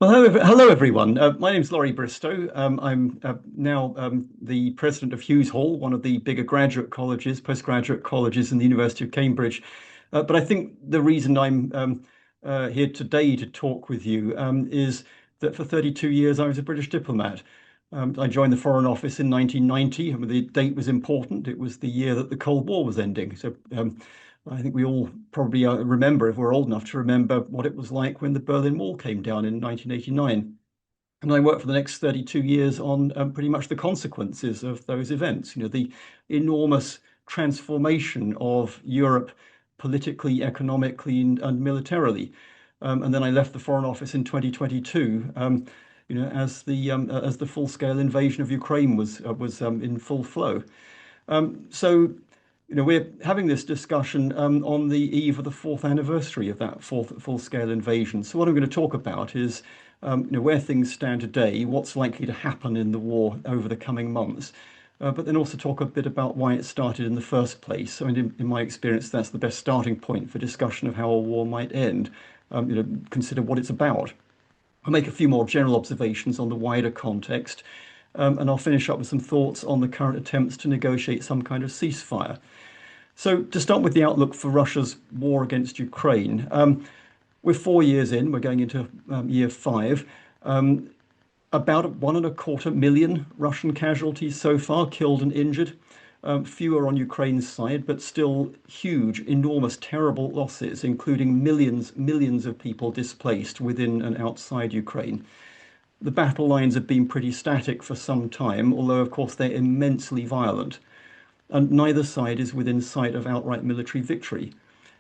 Well, hello everyone. My name's Laurie Bristow. I'm now the president of Hughes Hall, one of the bigger graduate colleges, postgraduate colleges in the University of Cambridge. But I think the reason I'm here today to talk with you is that for 32 years I was a British diplomat. I joined the Foreign Office in 1990. I mean, the date was important. It was the year that the Cold War was ending. So I think we all probably remember, if we're old enough to remember, what it was like when the Berlin Wall came down in 1989. And I worked for the next 32 years on pretty much the consequences of those events, the enormous transformation of Europe politically, economically, and militarily. And then I left the Foreign Office in 2022, as the full-scale invasion of Ukraine was in full flow. So we're having this discussion on the eve of the fourth anniversary of that fourth full-scale invasion. So what I'm going to talk about is, where things stand today, what's likely to happen in the war over the coming months, but then also talk a bit about why it started in the first place. I mean, in my experience, that's the best starting point for discussion of how a war might end. Consider what it's about. I'll make a few more general observations on the wider context, and I'll finish up with some thoughts on the current attempts to negotiate some kind of ceasefire. So, to start with the outlook for Russia's war against Ukraine, we're 4 years in, we're going into year five. About 1.25 million Russian casualties so far, killed and injured. Fewer on Ukraine's side, but still huge, enormous, terrible losses, including millions of people displaced within and outside Ukraine. The battle lines have been pretty static for some time, although, of course, they're immensely violent. And neither side is within sight of outright military victory.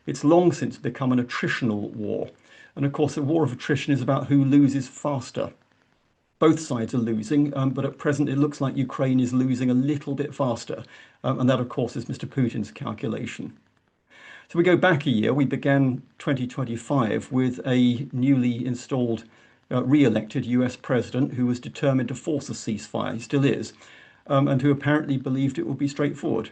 It's long since become an attritional war. And of course, a war of attrition is about who loses faster. Both sides are losing, but at present it looks like Ukraine is losing a little bit faster. And that, of course, is Mr. Putin's calculation. So we go back a year. We began 2025 with a newly installed, re-elected US president who was determined to force a ceasefire. He still is, and who apparently believed it would be straightforward.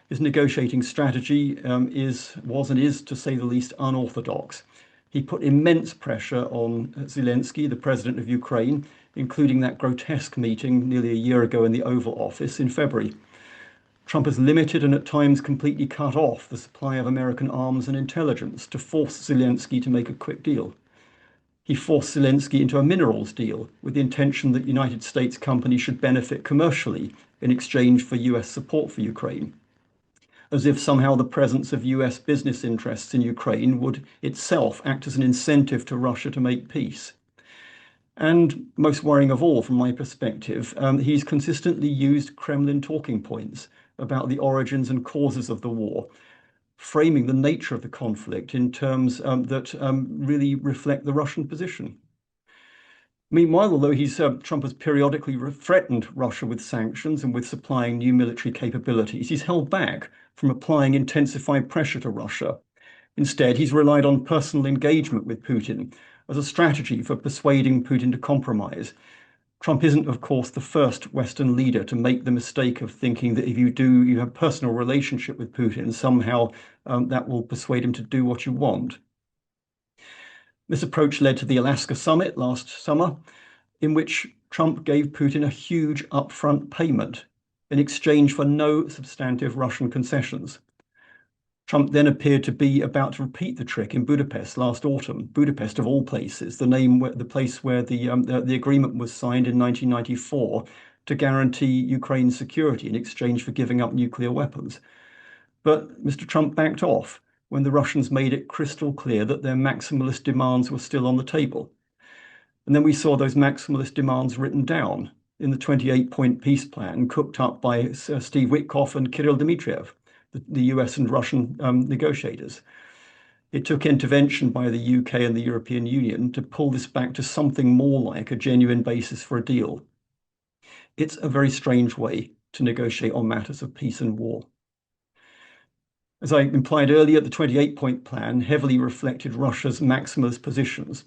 His negotiating strategy was and is, to say the least, unorthodox. He put immense pressure on Zelensky, the president of Ukraine, including that grotesque meeting nearly a year ago in the Oval Office in February. Trump has limited and at times completely cut off the supply of American arms and intelligence to force Zelensky to make a quick deal. He forced Zelensky into a minerals deal with the intention that United States companies should benefit commercially in exchange for US support for Ukraine, as if somehow the presence of US business interests in Ukraine would itself act as an incentive to Russia to make peace. And most worrying of all, from my perspective, he's consistently used Kremlin talking points about the origins and causes of the war, framing the nature of the conflict in terms that really reflect the Russian position. Meanwhile, although Trump has periodically threatened Russia with sanctions and with supplying new military capabilities, he's held back from applying intensified pressure to Russia. Instead, he's relied on personal engagement with Putin as a strategy for persuading Putin to compromise. Trump isn't, of course, the first Western leader to make the mistake of thinking that if you have a personal relationship with Putin, somehow that will persuade him to do what you want. This approach led to the Alaska summit last summer, in which Trump gave Putin a huge upfront payment in exchange for no substantive Russian concessions. Trump then appeared to be about to repeat the trick in Budapest last autumn. Budapest, of all places, the place where the agreement was signed in 1994 to guarantee Ukraine's security in exchange for giving up nuclear weapons. But Mr. Trump backed off when the Russians made it crystal clear that their maximalist demands were still on the table. And then we saw those maximalist demands written down in the 28-point peace plan cooked up by Steve Witkoff and Kirill Dmitriev, the US and Russian negotiators. It took intervention by the UK and the European Union to pull this back to something more like a genuine basis for a deal. It's a very strange way to negotiate on matters of peace and war. As I implied earlier, the 28-point plan heavily reflected Russia's maximalist positions.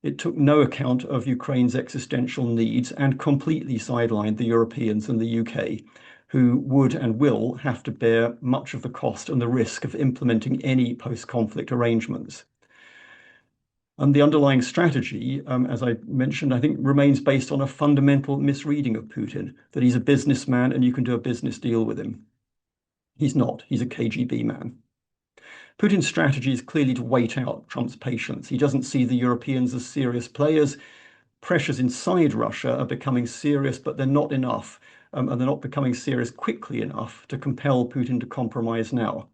It took no account of Ukraine's existential needs and completely sidelined the Europeans and the UK, who would and will have to bear much of the cost and the risk of implementing any post-conflict arrangements. And the underlying strategy, as I mentioned, I think remains based on a fundamental misreading of Putin, that he's a businessman and you can do a business deal with him. He's not. He's a KGB man. Putin's strategy is clearly to wait out Trump's patience. He doesn't see the Europeans as serious players. Pressures inside Russia are becoming serious, but they're not enough, and they're not becoming serious quickly enough to compel Putin to compromise now.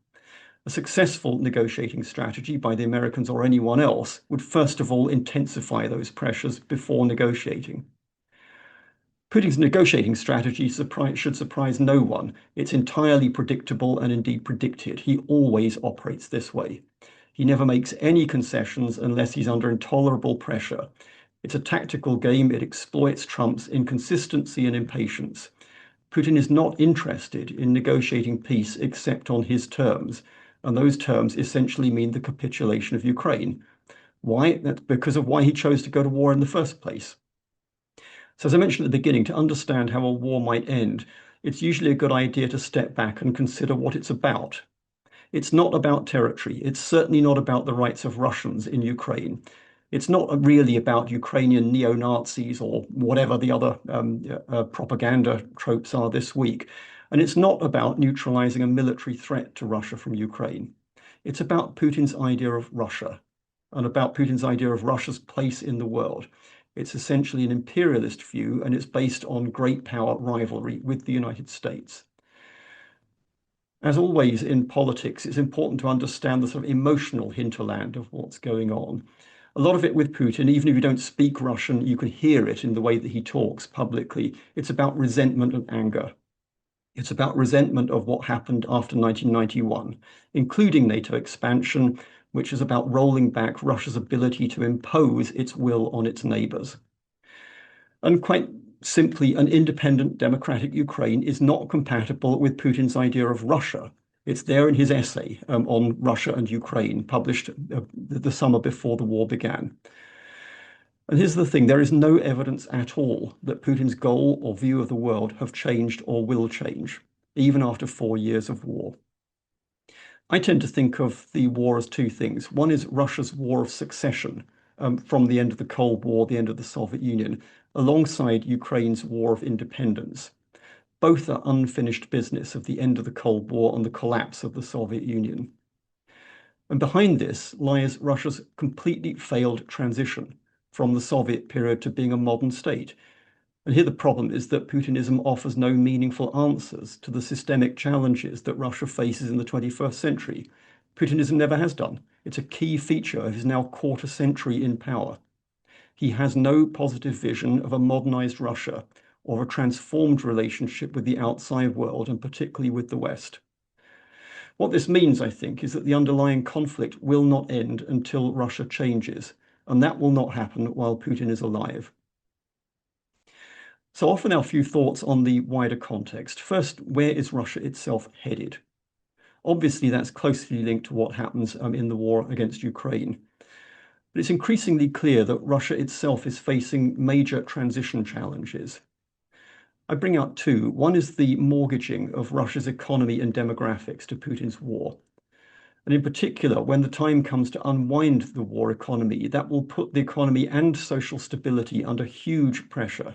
A successful negotiating strategy by the Americans or anyone else would first of all intensify those pressures before negotiating. Putin's negotiating strategy should surprise no one. It's entirely predictable and indeed predicted. He always operates this way. He never makes any concessions unless he's under intolerable pressure. It's a tactical game. It exploits Trump's inconsistency and impatience. Putin is not interested in negotiating peace except on his terms, and those terms essentially mean the capitulation of Ukraine. Why? That's because of why he chose to go to war in the first place. So as I mentioned at the beginning, to understand how a war might end, it's usually a good idea to step back and consider what it's about. It's not about territory. It's certainly not about the rights of Russians in Ukraine. It's not really about Ukrainian neo-Nazis or whatever the other propaganda tropes are this week. And it's not about neutralizing a military threat to Russia from Ukraine. It's about Putin's idea of Russia and about Putin's idea of Russia's place in the world. It's essentially an imperialist view, and it's based on great power rivalry with the United States. As always in politics, it's important to understand the sort of emotional hinterland of what's going on. A lot of it with Putin, even if you don't speak Russian, you can hear it in the way that he talks publicly. It's about resentment and anger. It's about resentment of what happened after 1991, including NATO expansion, which is about rolling back Russia's ability to impose its will on its neighbors. And quite simply, an independent democratic Ukraine is not compatible with Putin's idea of Russia. It's there in his essay on Russia and Ukraine, published the summer before the war began. And here's the thing, there is no evidence at all that Putin's goal or view of the world have changed or will change, even after 4 years of war. I tend to think of the war as two things. One is Russia's war of succession from the end of the Cold War, the end of the Soviet Union, alongside Ukraine's war of independence. Both are unfinished business of the end of the Cold War and the collapse of the Soviet Union. And behind this lies Russia's completely failed transition from the Soviet period to being a modern state. And here the problem is that Putinism offers no meaningful answers to the systemic challenges that Russia faces in the 21st century. Putinism never has done. It's a key feature of his now quarter century in power. He has no positive vision of a modernized Russia or a transformed relationship with the outside world, and particularly with the West. What this means, I think, is that the underlying conflict will not end until Russia changes, and that will not happen while Putin is alive. So often our few thoughts on the wider context. First, where is Russia itself headed? Obviously, that's closely linked to what happens in the war against Ukraine. But it's increasingly clear that Russia itself is facing major transition challenges. I bring out two. One is the mortgaging of Russia's economy and demographics to Putin's war. And in particular, when the time comes to unwind the war economy, that will put the economy and social stability under huge pressure.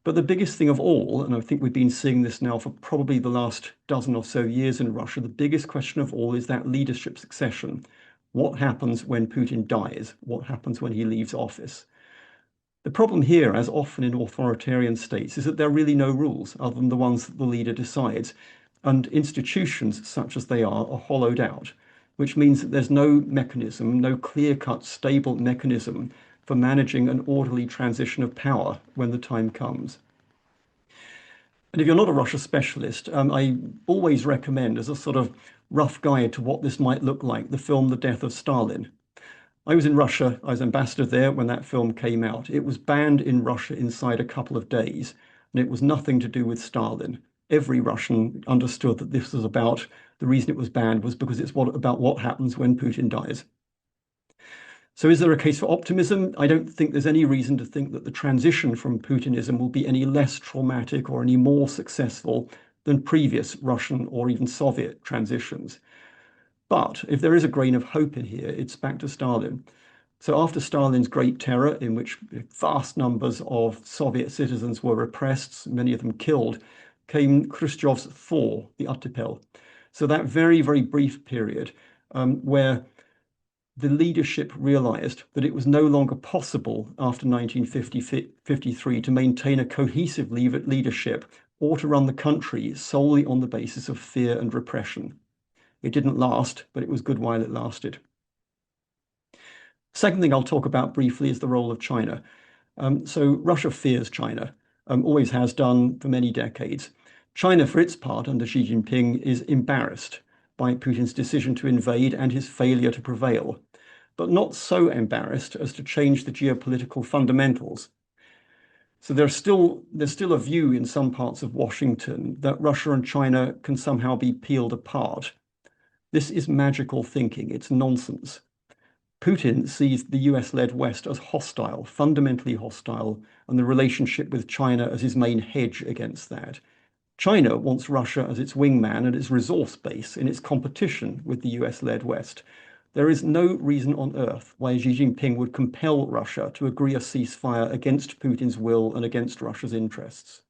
But the biggest thing of all, and I think we've been seeing this now for probably the last dozen or so years in Russia, the biggest question of all is that leadership succession. What happens when Putin dies? What happens when he leaves office? The problem here, as often in authoritarian states, is that there are really no rules other than the ones that the leader decides. And institutions, such as they are hollowed out, which means that there's no mechanism, no clear-cut, stable mechanism for managing an orderly transition of power when the time comes. And if you're not a Russia specialist, I always recommend, as a sort of rough guide to what this might look like, the film The Death of Stalin. I was in Russia, I was ambassador there when that film came out. It was banned in Russia inside a couple of days, and it was nothing to do with Stalin. Every Russian understood that this was about, the reason it was banned was because it's about what happens when Putin dies. So is there a case for optimism? I don't think there's any reason to think that the transition from Putinism will be any less traumatic or any more successful than previous Russian or even Soviet transitions. But if there is a grain of hope in here, it's back to Stalin. So after Stalin's Great Terror, in which vast numbers of Soviet citizens were repressed, many of them killed, came Khrushchev's thaw, the Ottepel. So that very, very brief period where the leadership realized that it was no longer possible after 1953 to maintain a cohesive leadership or to run the country solely on the basis of fear and repression. It didn't last, but it was good while it lasted. Second thing I'll talk about briefly is the role of China. So Russia fears China, always has done for many decades. China, for its part, under Xi Jinping, is embarrassed by Putin's decision to invade and his failure to prevail, but not so embarrassed as to change the geopolitical fundamentals. So there's still a view in some parts of Washington that Russia and China can somehow be peeled apart. This is magical thinking. It's nonsense. Putin sees the US-led West as hostile, fundamentally hostile, and the relationship with China as his main hedge against that. China wants Russia as its wingman and its resource base in its competition with the US-led West. There is no reason on earth why Xi Jinping would compel Russia to agree a ceasefire against Putin's will and against Russia's interests.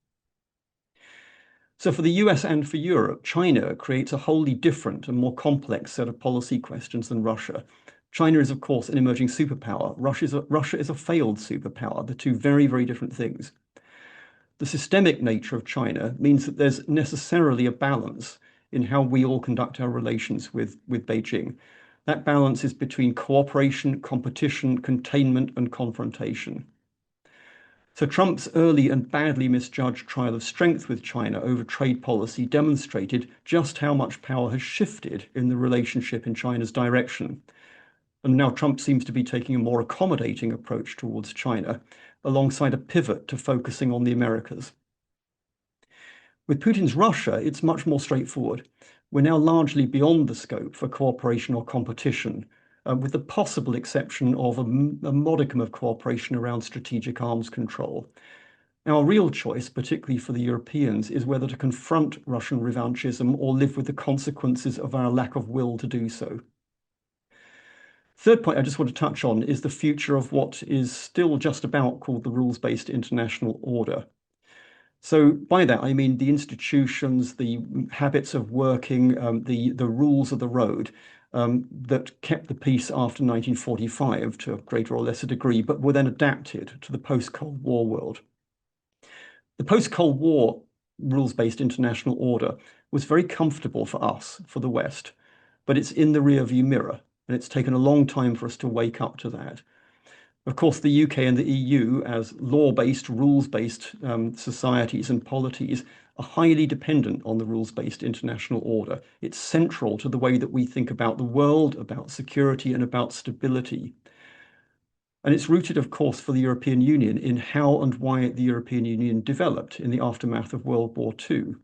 So for the US and for Europe, China creates a wholly different and more complex set of policy questions than Russia. China is, of course, an emerging superpower. Russia is a failed superpower. They're two very, very different things. The systemic nature of China means that there's necessarily a balance in how we all conduct our relations with Beijing. That balance is between cooperation, competition, containment, and confrontation. So Trump's early and badly misjudged trial of strength with China over trade policy demonstrated just how much power has shifted in the relationship in China's direction. And now Trump seems to be taking a more accommodating approach towards China, alongside a pivot to focusing on the Americas. With Putin's Russia, it's much more straightforward. We're now largely beyond the scope for cooperation or competition, with the possible exception of a modicum of cooperation around strategic arms control. Our real choice, particularly for the Europeans, is whether to confront Russian revanchism or live with the consequences of our lack of will to do so. Third point I just want to touch on is the future of what is still just about called the rules-based international order. So by that, I mean the institutions, the habits of working, the rules of the road that kept the peace after 1945 to a greater or lesser degree, but were then adapted to the post-Cold War world. The post-Cold War rules-based international order was very comfortable for us, for the West, but it's in the rearview mirror, and it's taken a long time for us to wake up to that. Of course, the UK and the EU, as law-based, rules-based societies and polities, are highly dependent on the rules-based international order. It's central to the way that we think about the world, about security, and about stability. And it's rooted, of course, for the European Union in how and why the European Union developed in the aftermath of World War II.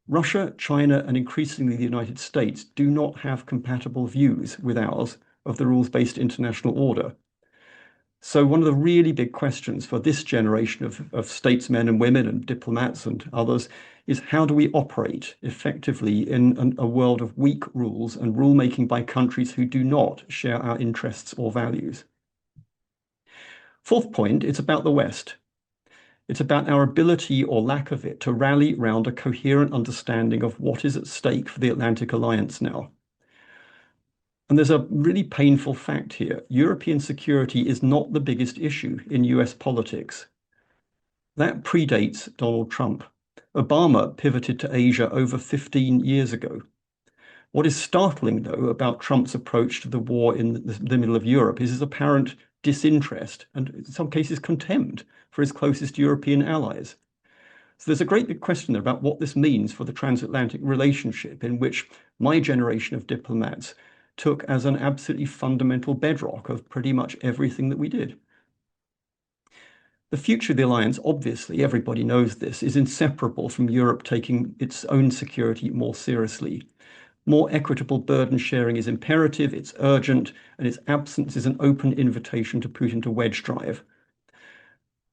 Russia, China, and increasingly the United States do not have compatible views with ours of the rules-based international order. So one of the really big questions for this generation of statesmen and women and diplomats and others is how do we operate effectively in a world of weak rules and rulemaking by countries who do not share our interests or values? Fourth point, it's about the West. It's about our ability or lack of it to rally round a coherent understanding of what is at stake for the Atlantic Alliance now. And there's a really painful fact here. European security is not the biggest issue in US politics. That predates Donald Trump. Obama pivoted to Asia over 15 years ago. What is startling, though, about Trump's approach to the war in the middle of Europe is his apparent disinterest and, in some cases, contempt for his closest European allies. So there's a great big question there about what this means for the transatlantic relationship, in which my generation of diplomats took as an absolutely fundamental bedrock of pretty much everything that we did. The future of the alliance, obviously, everybody knows this, is inseparable from Europe taking its own security more seriously. More equitable burden sharing is imperative, it's urgent, and its absence is an open invitation to Putin to wedge drive.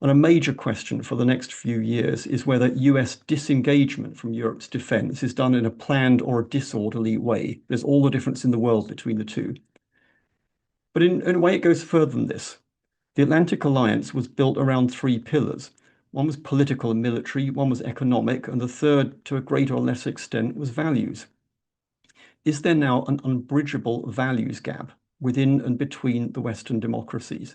And a major question for the next few years is whether US disengagement from Europe's defense is done in a planned or a disorderly way. There's all the difference in the world between the two. But in a way, it goes further than this. The Atlantic Alliance was built around three pillars. One was political and military, one was economic, and the third, to a greater or less extent, was values. Is there now an unbridgeable values gap within and between the Western democracies?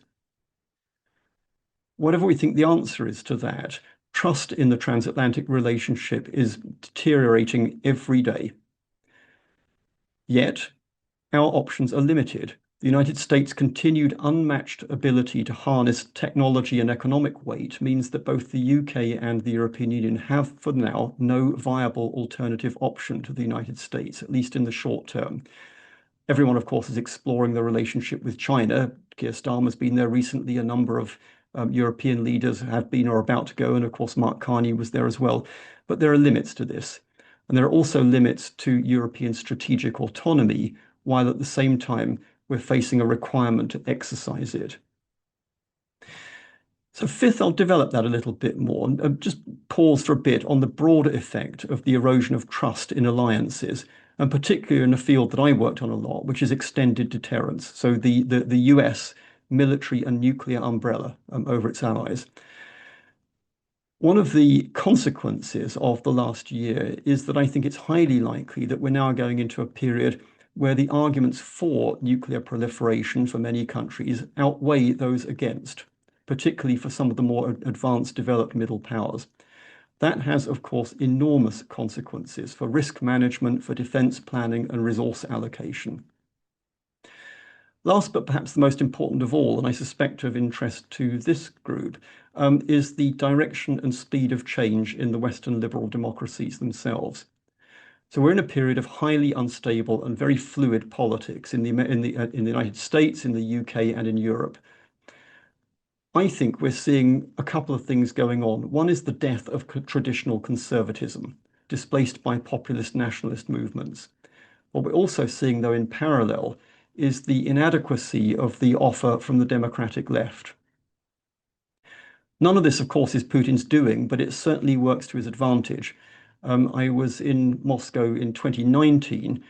Whatever we think the answer is to that, trust in the transatlantic relationship is deteriorating every day. Yet, our options are limited. The United States' continued unmatched ability to harness technology and economic weight means that both the UK and the European Union have, for now, no viable alternative option to the United States, at least in the short term. Everyone, of course, is exploring the relationship with China. Keir Starmer's been there recently. A number of European leaders have been or are about to go, and of course, Mark Carney was there as well. But there are limits to this. And there are also limits to European strategic autonomy, while at the same time, we're facing a requirement to exercise it. So fifth, I'll develop that a little bit more and just pause for a bit on the broader effect of the erosion of trust in alliances, and particularly in a field that I worked on a lot, which is extended deterrence. So the US military and nuclear umbrella over its allies. One of the consequences of the last year is that I think it's highly likely that we're now going into a period where the arguments for nuclear proliferation for many countries outweigh those against, particularly for some of the more advanced developed middle powers. That has, of course, enormous consequences for risk management, for defense planning and resource allocation. Last, but perhaps the most important of all, and I suspect of interest to this group, is the direction and speed of change in the Western liberal democracies themselves. So we're in a period of highly unstable and very fluid politics in the United States, in the UK, and in Europe. I think we're seeing a couple of things going on. One is the death of traditional conservatism, displaced by populist nationalist movements. What we're also seeing, though, in parallel, is the inadequacy of the offer from the democratic left. None of this, of course, is Putin's doing, but it certainly works to his advantage. I was in Moscow in 2019,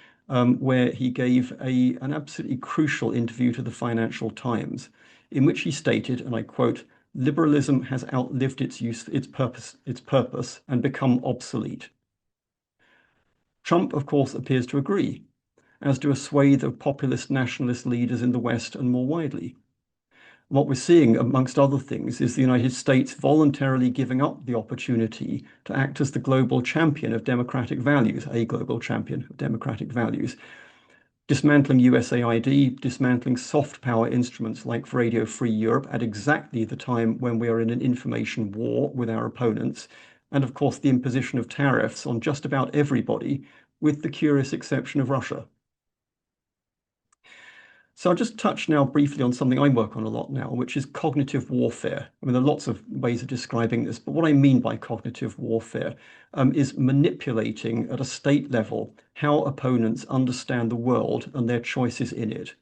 where he gave an absolutely crucial interview to the Financial Times, in which he stated, and I quote, "Liberalism has outlived its purpose, and become obsolete." Trump, of course, appears to agree, as do a swathe of populist nationalist leaders in the West and more widely. What we're seeing, amongst other things, is the United States voluntarily giving up the opportunity to act as the global champion of democratic values, a global champion of democratic values, dismantling USAID, dismantling soft power instruments like Radio Free Europe at exactly the time when we are in an information war with our opponents, and of course the imposition of tariffs on just about everybody, with the curious exception of Russia. So I'll just touch now briefly on something I work on a lot now, which is cognitive warfare. I mean, there are lots of ways of describing this, but what I mean by cognitive warfare is manipulating at a state level how opponents understand the world and their choices in it.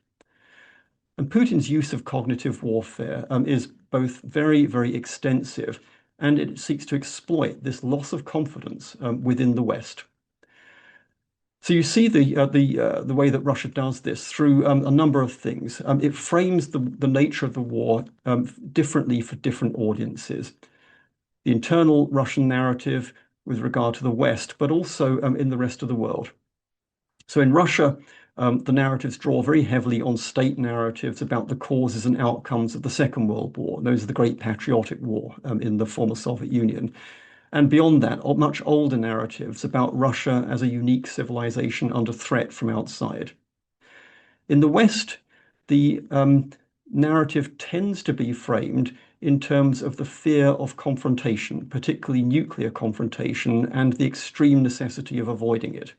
And Putin's use of cognitive warfare is both very, very extensive, and it seeks to exploit this loss of confidence within the West. So you see the way that Russia does this through a number of things. It frames the nature of the war differently for different audiences. The internal Russian narrative with regard to the West, but also in the rest of the world. So in Russia, the narratives draw very heavily on state narratives about the causes and outcomes of the Second World War. Those are the Great Patriotic War in the former Soviet Union. And beyond that, much older narratives about Russia as a unique civilization under threat from outside. In the West, the narrative tends to be framed in terms of the fear of confrontation, particularly nuclear confrontation, and the extreme necessity of avoiding it.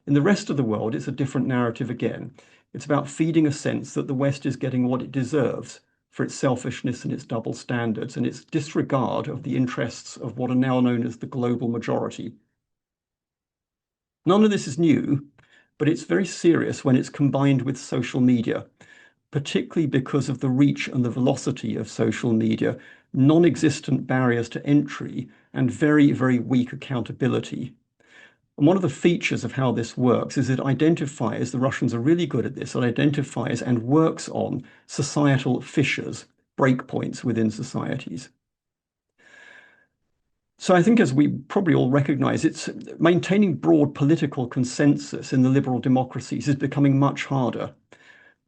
In the rest of the world, it's a different narrative again. It's about feeding a sense that the West is getting what it deserves for its selfishness and its double standards and its disregard of the interests of what are now known as the global majority. None of this is new, but it's very serious when it's combined with social media, particularly because of the reach and the velocity of social media, non-existent barriers to entry, and very, very weak accountability. And one of the features of how this works is it identifies, the Russians are really good at this, it identifies and works on societal fissures, breakpoints within societies. So I think, as we probably all recognize, it's maintaining broad political consensus in the liberal democracies is becoming much harder.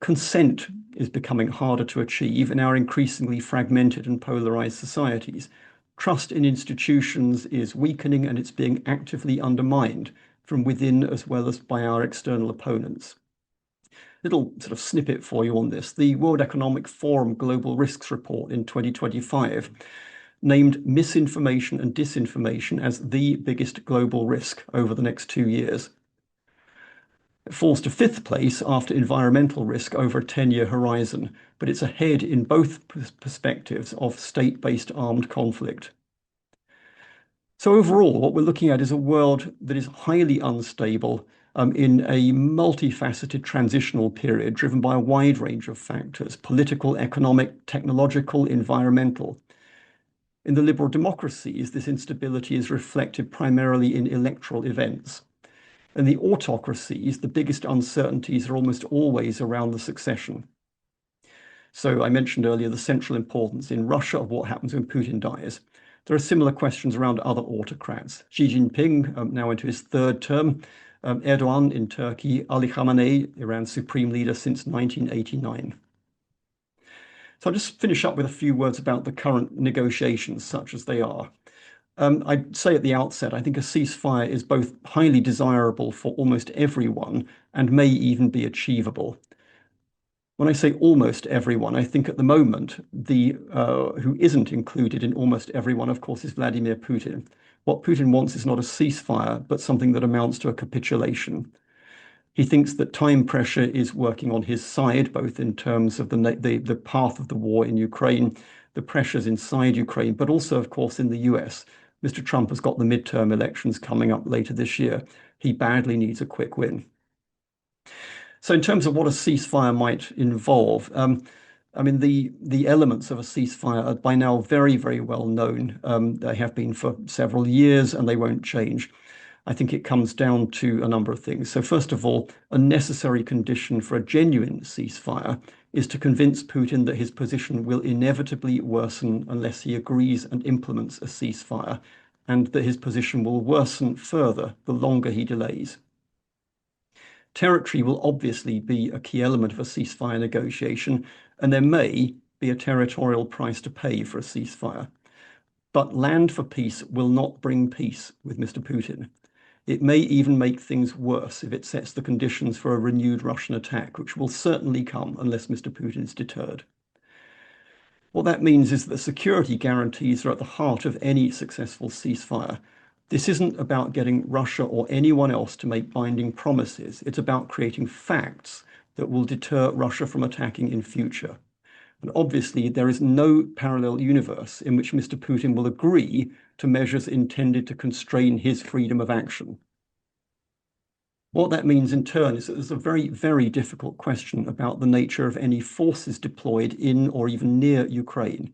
Consent is becoming harder to achieve in our increasingly fragmented and polarized societies. Trust in institutions is weakening and it's being actively undermined from within as well as by our external opponents. Little sort of snippet for you on this. The World Economic Forum Global Risks Report in 2025 named misinformation and disinformation as the biggest global risk over the next 2 years. It falls to 5th place after environmental risk over a 10-year horizon, but it's ahead in both perspectives of state-based armed conflict. So overall, what we're looking at is a world that is highly unstable in a multifaceted transitional period driven by a wide range of factors: political, economic, technological, environmental. In the liberal democracies, this instability is reflected primarily in electoral events. In the autocracies, the biggest uncertainties are almost always around the succession. So I mentioned earlier the central importance in Russia of what happens when Putin dies. There are similar questions around other autocrats. Xi Jinping, now into his 3rd term, Erdogan in Turkey, Ali Khamenei, Iran's supreme leader since 1989. So I'll just finish up with a few words about the current negotiations, such as they are. I'd say at the outset, I think a ceasefire is both highly desirable for almost everyone and may even be achievable. When I say almost everyone, I think at the moment, who isn't included in almost everyone, of course, is Vladimir Putin. What Putin wants is not a ceasefire, but something that amounts to a capitulation. He thinks that time pressure is working on his side, both in terms of the path of the war in Ukraine, the pressures inside Ukraine, but also, of course, in the US. Mr. Trump has got the midterm elections coming up later this year. He badly needs a quick win. So in terms of what a ceasefire might involve, I mean, the elements of a ceasefire are by now very, very well known. They have been for several years and they won't change. I think it comes down to a number of things. So first of all, a necessary condition for a genuine ceasefire is to convince Putin that his position will inevitably worsen unless he agrees and implements a ceasefire, and that his position will worsen further the longer he delays. Territory will obviously be a key element of a ceasefire negotiation, and there may be a territorial price to pay for a ceasefire. But land for peace will not bring peace with Mr. Putin. It may even make things worse if it sets the conditions for a renewed Russian attack, which will certainly come unless Mr. Putin is deterred. What that means is that security guarantees are at the heart of any successful ceasefire. This isn't about getting Russia or anyone else to make binding promises. It's about creating facts that will deter Russia from attacking in future. And obviously, there is no parallel universe in which Mr. Putin will agree to measures intended to constrain his freedom of action. What that means in turn is that there's a very, very difficult question about the nature of any forces deployed in or even near Ukraine.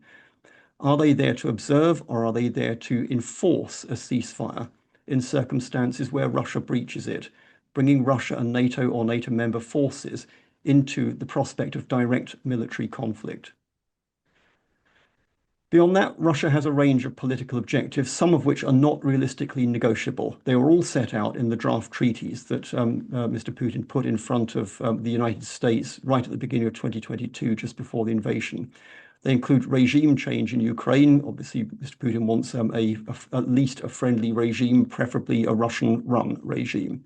Are they there to observe, or are they there to enforce a ceasefire in circumstances where Russia breaches it, bringing Russia and NATO or NATO member forces into the prospect of direct military conflict? Beyond that, Russia has a range of political objectives, some of which are not realistically negotiable. They were all set out in the draft treaties that Mr. Putin put in front of the United States right at the beginning of 2022, just before the invasion. They include regime change in Ukraine. Obviously, Mr. Putin wants at least a friendly regime, preferably a Russian-run regime.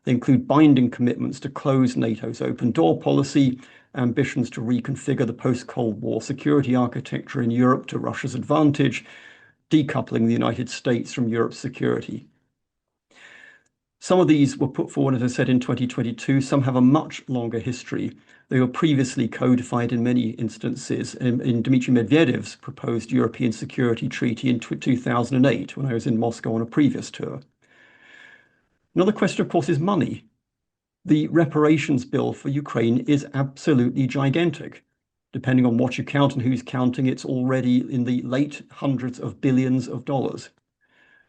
They include binding commitments to close NATO's open door policy, ambitions to reconfigure the post-Cold War security architecture in Europe to Russia's advantage, decoupling the United States from Europe's security. Some of these were put forward, as I said, in 2022. Some have a much longer history. They were previously codified in many instances in Dmitry Medvedev's proposed European Security Treaty in 2008, when I was in Moscow on a previous tour. Another question, of course, is money. The reparations bill for Ukraine is absolutely gigantic. Depending on what you count and who's counting, it's already in the late hundreds of billions of dollars.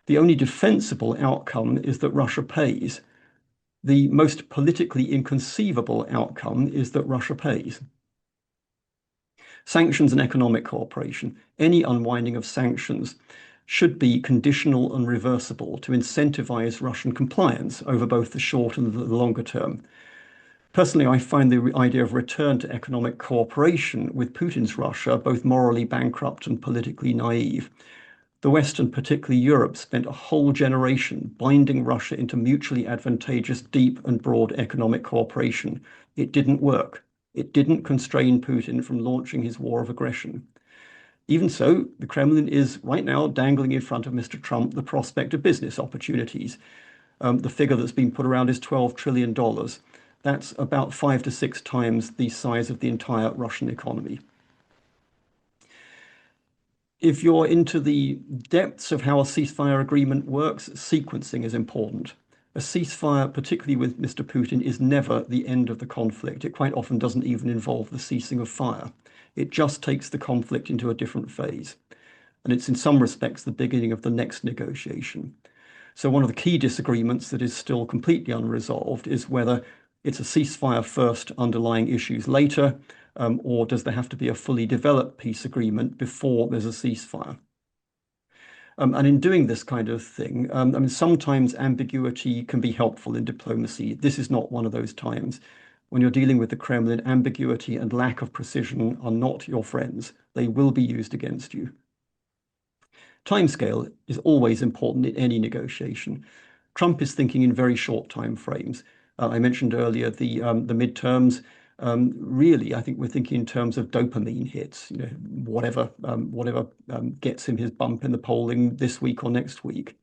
The only defensible outcome is that Russia pays. The most politically inconceivable outcome is that Russia pays. Sanctions and economic cooperation, any unwinding of sanctions should be conditional and reversible to incentivize Russian compliance over both the short and the longer term. Personally, I find the idea of return to economic cooperation with Putin's Russia both morally bankrupt and politically naive. The West, and particularly Europe, spent a whole generation binding Russia into mutually advantageous, deep and broad economic cooperation. It didn't work. It didn't constrain Putin from launching his war of aggression. Even so, the Kremlin is right now dangling in front of Mr. Trump the prospect of business opportunities. The figure that's been put around is $12 trillion. That's about 5 to 6 times the size of the entire Russian economy. If you're into the depths of how a ceasefire agreement works, sequencing is important. A ceasefire, particularly with Mr. Putin, is never the end of the conflict. It quite often doesn't even involve the ceasing of fire. It just takes the conflict into a different phase. And it's in some respects the beginning of the next negotiation. So one of the key disagreements that is still completely unresolved is whether it's a ceasefire first, underlying issues later, or does there have to be a fully developed peace agreement before there's a ceasefire? And in doing this kind of thing, I mean, sometimes ambiguity can be helpful in diplomacy. This is not one of those times. When you're dealing with the Kremlin, ambiguity and lack of precision are not your friends. They will be used against you. Timescale is always important in any negotiation. Trump is thinking in very short time frames. I mentioned earlier the midterms. Really, I think we're thinking in terms of dopamine hits. You know, whatever gets him his bump in the polling this week or next week.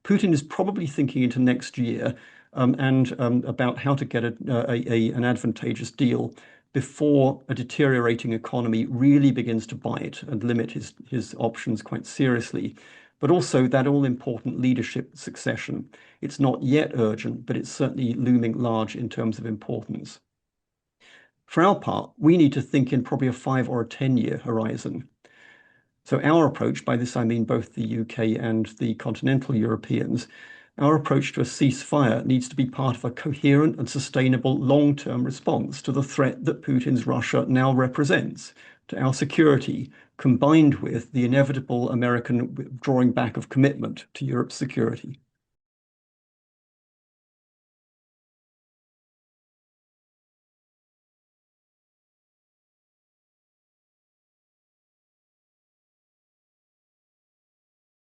Putin is probably thinking into next year and about how to get an advantageous deal before a deteriorating economy really begins to bite and limit his options quite seriously. But also that all-important leadership succession. It's not yet urgent, but it's certainly looming large in terms of importance. For our part, we need to think in probably a 5 or a 10-year horizon. So our approach, by this I mean both the UK and the continental Europeans, our approach to a ceasefire needs to be part of a coherent and sustainable long-term response to the threat that Putin's Russia now represents to our security, combined with the inevitable American drawing back of commitment to Europe's security.